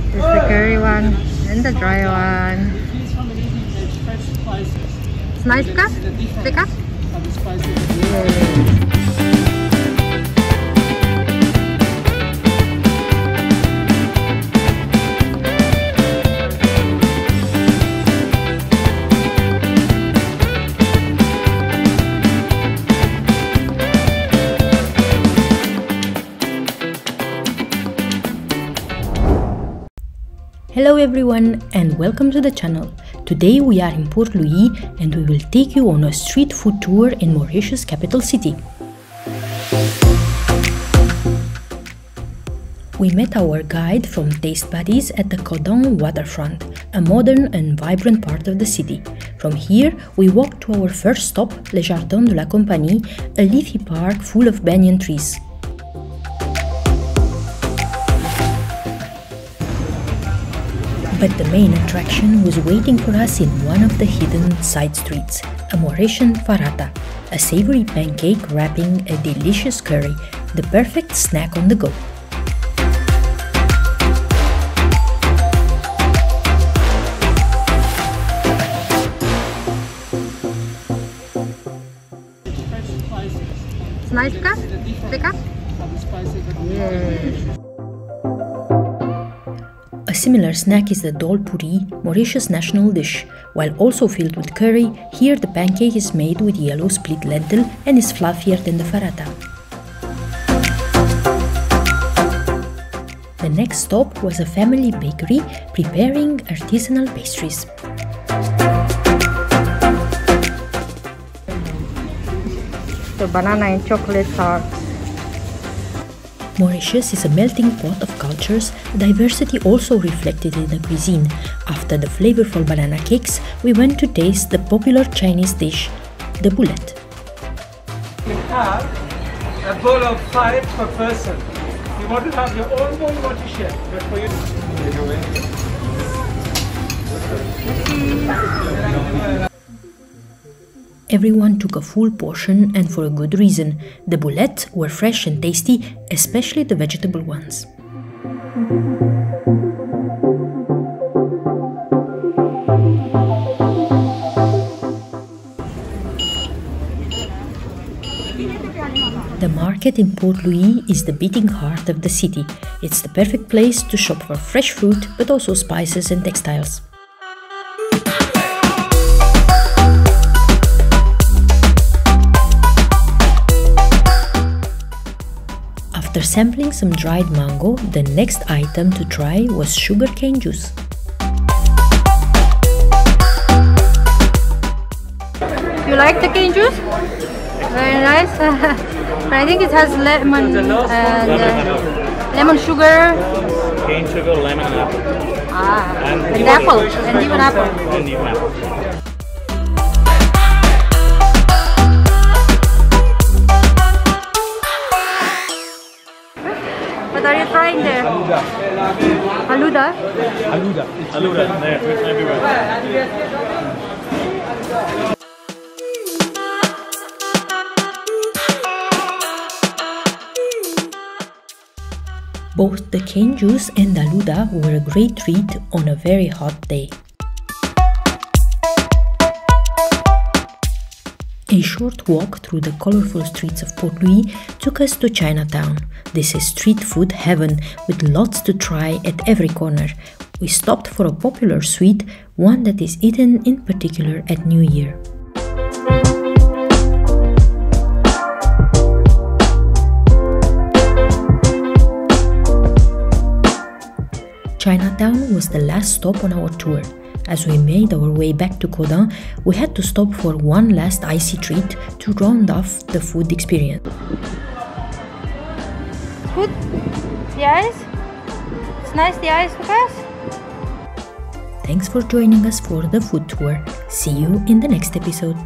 This is the curry one and the dry one. It's nice, ka? Teka? Yay. Hello everyone and welcome to the channel. Today we are in Port Louis and we will take you on a street food tour in Mauritius' capital city. We met our guide from Taste Buddies at the Codon waterfront, a modern and vibrant part of the city. From here, we walked to our first stop, Le Jardin de la Compagnie, a leafy park full of banyan trees. But the main attraction was waiting for us in one of the hidden side streets, a Mauritian Farata, a savory pancake wrapping a delicious curry, the perfect snack on the go. It's nice, ka? Teka? Yes. A similar snack is the Dholl Puri, Mauritius' national dish. While also filled with curry, here the pancake is made with yellow split lentil and is fluffier than the Farata. The next stop was a family bakery preparing artisanal pastries. The banana and chocolate tart. Mauritius is a melting pot of cultures, diversity also reflected in the cuisine. After the flavorful banana cakes, we went to taste the popular Chinese dish, the boulette. You have a bowl of 5 per person. You want to have your own bowl, you want to share. But for you, Everyone took a full portion and for a good reason. The boulettes were fresh and tasty, especially the vegetable ones. The market in Port Louis is the beating heart of the city. It's the perfect place to shop for fresh fruit, but also spices and textiles. After sampling some dried mango, the next item to try was sugarcane juice. You like the cane juice? Very nice. But I think it has lemon and lemon sugar. Cane sugar, lemon and apple. And apple. And even apple. And even apple. What are you trying there? Aluda. Aluda. Aluda, there, it's everywhere. Both the cane juice and aluda were a great treat on a very hot day. A short walk through the colorful streets of Port Louis took us to Chinatown. This is street food heaven with lots to try at every corner. We stopped for a popular sweet, one that is eaten in particular at New Year. Chinatown was the last stop on our tour. As we made our way back to Codon, we had to stop for one last icy treat to round off the food experience. Good? The ice? It's nice, the ice, Lucas? Thanks for joining us for the food tour. See you in the next episode.